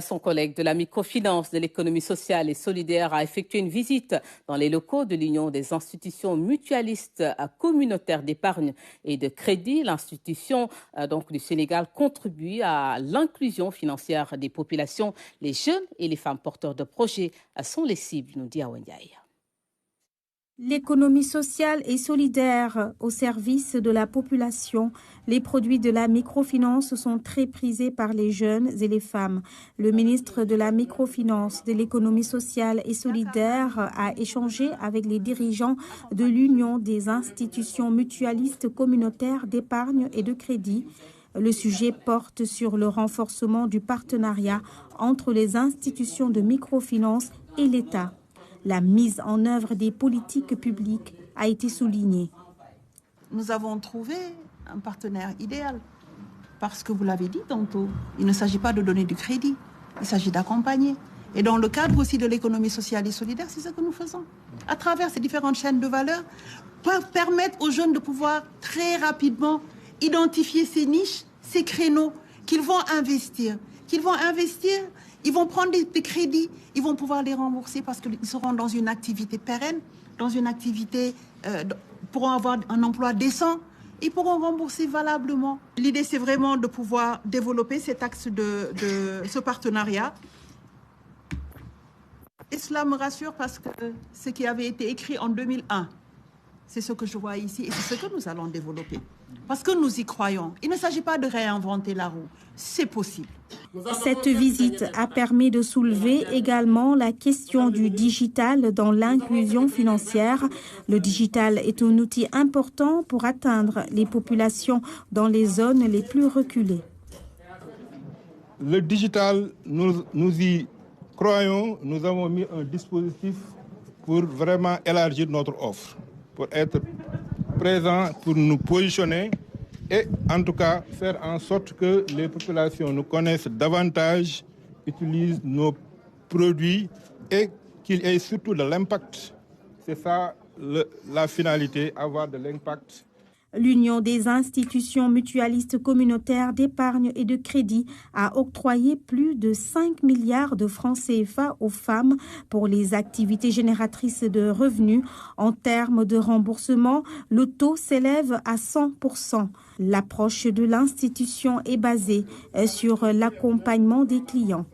Son collègue de la microfinance, de l'économie sociale et solidaire a effectué une visite dans les locaux de l'Union des institutions mutualistes communautaires d'épargne et de crédit. L'institution du Sénégal contribue à l'inclusion financière des populations. Les jeunes et les femmes porteurs de projets sont les cibles, nous dit Awa Ndiaye. L'économie sociale et solidaire au service de la population. Les produits de la microfinance sont très prisés par les jeunes et les femmes. Le ministre de la microfinance, de l'économie sociale et solidaire a échangé avec les dirigeants de l'Union des institutions mutualistes communautaires d'épargne et de crédit. Le sujet porte sur le renforcement du partenariat entre les institutions de microfinance et l'État. La mise en œuvre des politiques publiques a été soulignée. Nous avons trouvé un partenaire idéal. Parce que vous l'avez dit tantôt, il ne s'agit pas de donner du crédit, il s'agit d'accompagner. Et dans le cadre aussi de l'économie sociale et solidaire, c'est ce que nous faisons. À travers ces différentes chaînes de valeur, peuvent permettre aux jeunes de pouvoir très rapidement identifier ces niches, ces créneaux qu'ils vont investir. Ils vont prendre des crédits, ils vont pouvoir les rembourser parce qu'ils seront dans une activité pérenne, dans une activité, pourront avoir un emploi décent et pourront rembourser valablement. L'idée, c'est vraiment de pouvoir développer cet axe de ce partenariat. Et cela me rassure parce que ce qui avait été écrit en 2001, c'est ce que je vois ici et c'est ce que nous allons développer. Parce que nous y croyons. Il ne s'agit pas de réinventer la roue. C'est possible. Cette visite a permis de soulever également la question du digital dans l'inclusion financière. Le digital est un outil important pour atteindre les populations dans les zones les plus reculées. Le digital, nous y croyons. Nous avons mis un dispositif pour vraiment élargir notre offre, pour être présent, pour nous positionner et en tout cas faire en sorte que les populations nous connaissent davantage, utilisent nos produits et qu'il y ait surtout de l'impact. C'est ça la finalité, avoir de l'impact. L'Union des institutions mutualistes communautaires d'épargne et de crédit a octroyé plus de 5 milliards de francs CFA aux femmes pour les activités génératrices de revenus. En termes de remboursement, le taux s'élève à 100%. L'approche de l'institution est basée sur l'accompagnement des clients.